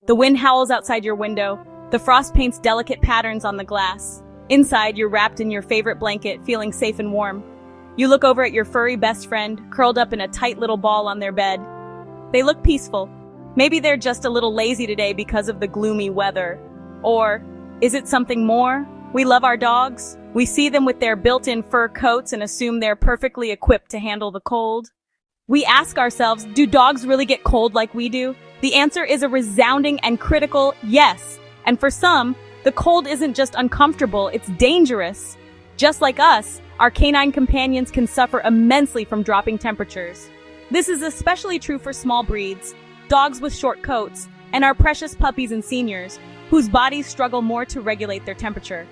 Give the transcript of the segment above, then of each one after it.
The wind howls outside your window. The frost paints delicate patterns on the glass. Inside, you're wrapped in your favorite blanket, feeling safe and warm. You look over at your furry best friend, curled up in a tight little ball on their bed. They look peaceful. Maybe they're just a little lazy today because of the gloomy weather. Or, is it something more? We love our dogs. We see them with their built-in fur coats and assume they're perfectly equipped to handle the cold. We ask ourselves, do dogs really get cold like we do? The answer is a resounding and critical yes. And for some, the cold isn't just uncomfortable, it's dangerous. Just like us, our canine companions can suffer immensely from dropping temperatures. This is especially true for small breeds, dogs with short coats, and our precious puppies and seniors, whose bodies struggle more to regulate their temperature.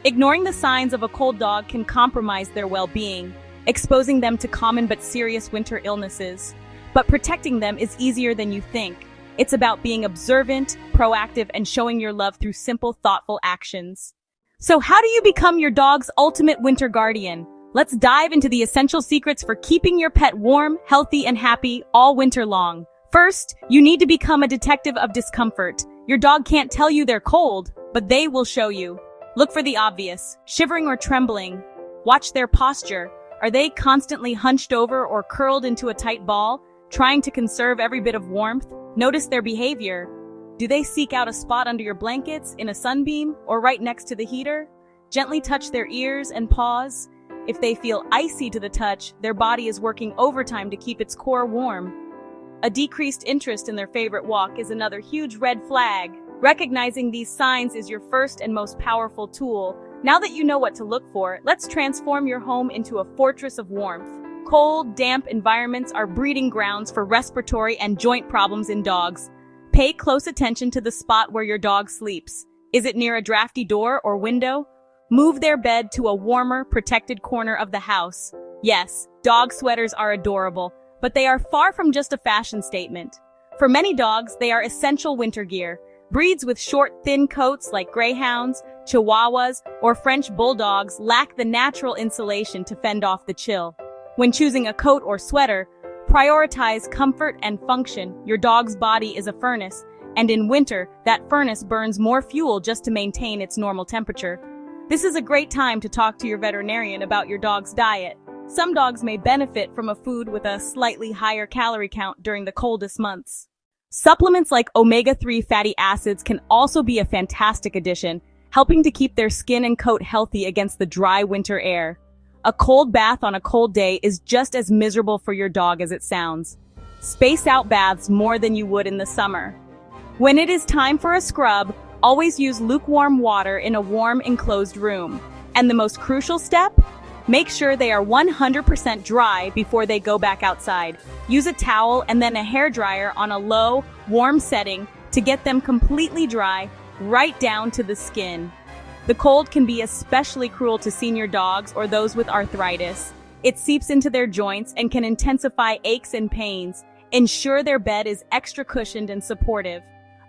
Ignoring the signs of a cold dog can compromise their well-being, exposing them to common but serious winter illnesses. But protecting them is easier than you think. It's about being observant, proactive, and showing your love through simple, thoughtful actions. So how do you become your dog's ultimate winter guardian? Let's dive into the essential secrets for keeping your pet warm, healthy, and happy all winter long. First, you need to become a detective of discomfort. Your dog can't tell you they're cold, but they will show you. Look for the obvious, shivering or trembling. Watch their posture. Are they constantly hunched over or curled into a tight ball, trying to conserve every bit of warmth? Notice their behavior. Do they seek out a spot under your blankets, in a sunbeam, or right next to the heater? Gently touch their ears and paws. If they feel icy to the touch, their body is working overtime to keep its core warm. A decreased interest in their favorite walk is another huge red flag. Recognizing these signs is your first and most powerful tool. Now that you know what to look for, let's transform your home into a fortress of warmth. Cold, damp environments are breeding grounds for respiratory and joint problems in dogs. Pay close attention to the spot where your dog sleeps. Is it near a drafty door or window? Move their bed to a warmer, protected corner of the house. Yes, dog sweaters are adorable, but they are far from just a fashion statement. For many dogs, they are essential winter gear. Breeds with short, thin coats like greyhounds, chihuahuas, or French bulldogs lack the natural insulation to fend off the chill. When choosing a coat or sweater, prioritize comfort and function. Your dog's body is a furnace, and in winter, that furnace burns more fuel just to maintain its normal temperature. This is a great time to talk to your veterinarian about your dog's diet. Some dogs may benefit from a food with a slightly higher calorie count during the coldest months. Supplements like omega-3 fatty acids can also be a fantastic addition, helping to keep their skin and coat healthy against the dry winter air. A cold bath on a cold day is just as miserable for your dog as it sounds. Space out baths more than you would in the summer. When it is time for a scrub, always use lukewarm water in a warm, enclosed room. And the most crucial step? Make sure they are 100% dry before they go back outside. Use a towel and then a hairdryer on a low, warm setting to get them completely dry, right down to the skin. The cold can be especially cruel to senior dogs or those with arthritis. It seeps into their joints and can intensify aches and pains. Ensure their bed is extra cushioned and supportive.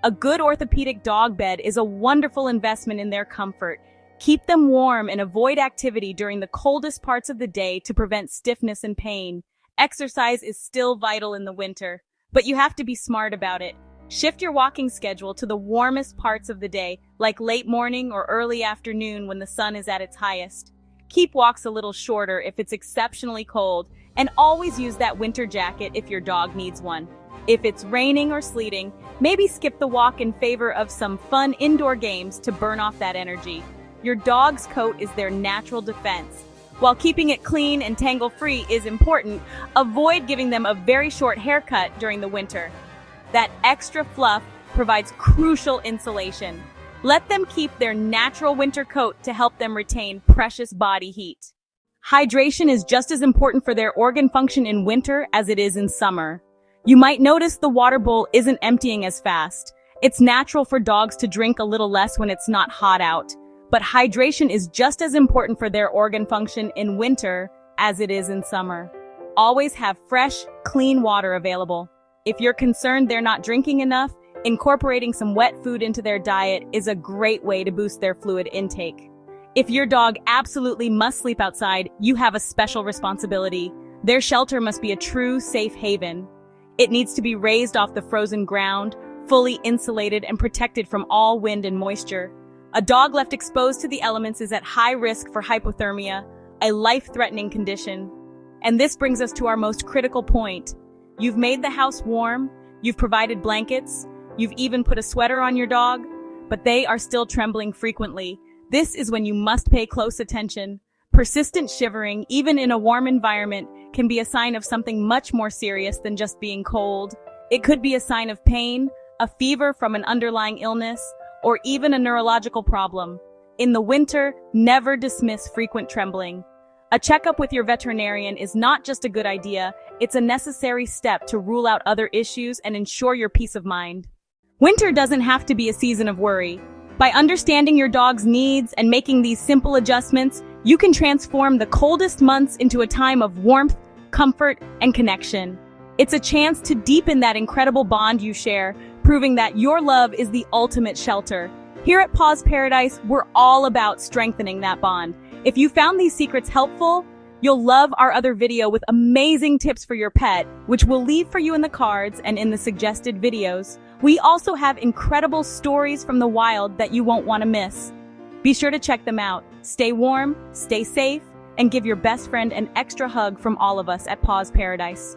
A good orthopedic dog bed is a wonderful investment in their comfort. Keep them warm and avoid activity during the coldest parts of the day to prevent stiffness and pain. Exercise is still vital in the winter, but you have to be smart about it. Shift your walking schedule to the warmest parts of the day, like late morning or early afternoon when the sun is at its highest. Keep walks a little shorter if it's exceptionally cold, and always use that winter jacket if your dog needs one. If it's raining or sleeting, maybe skip the walk in favor of some fun indoor games to burn off that energy. Your dog's coat is their natural defense. While keeping it clean and tangle-free is important, avoid giving them a very short haircut during the winter. That extra fluff provides crucial insulation. Let them keep their natural winter coat to help them retain precious body heat. Hydration is just as important for their organ function in winter as it is in summer. You might notice the water bowl isn't emptying as fast. It's natural for dogs to drink a little less when it's not hot out. But hydration is just as important for their organ function in winter as it is in summer. Always have fresh, clean water available. If you're concerned they're not drinking enough, incorporating some wet food into their diet is a great way to boost their fluid intake. If your dog absolutely must sleep outside, you have a special responsibility. Their shelter must be a true safe haven. It needs to be raised off the frozen ground, fully insulated and protected from all wind and moisture. A dog left exposed to the elements is at high risk for hypothermia, a life-threatening condition. And this brings us to our most critical point. You've made the house warm, you've provided blankets, you've even put a sweater on your dog, but they are still trembling frequently. This is when you must pay close attention. Persistent shivering, even in a warm environment, can be a sign of something much more serious than just being cold. It could be a sign of pain, a fever from an underlying illness, or even a neurological problem. In the winter, never dismiss frequent trembling. A checkup with your veterinarian is not just a good idea, it's a necessary step to rule out other issues and ensure your peace of mind. Winter doesn't have to be a season of worry. By understanding your dog's needs and making these simple adjustments, you can transform the coldest months into a time of warmth, comfort, and connection. It's a chance to deepen that incredible bond you share, proving that your love is the ultimate shelter. Here at Paws Paradise, we're all about strengthening that bond. If you found these secrets helpful, you'll love our other video with amazing tips for your pet, which we'll leave for you in the cards and in the suggested videos. We also have incredible stories from the wild that you won't want to miss. Be sure to check them out. Stay warm, stay safe, and give your best friend an extra hug from all of us at Paws Paradise.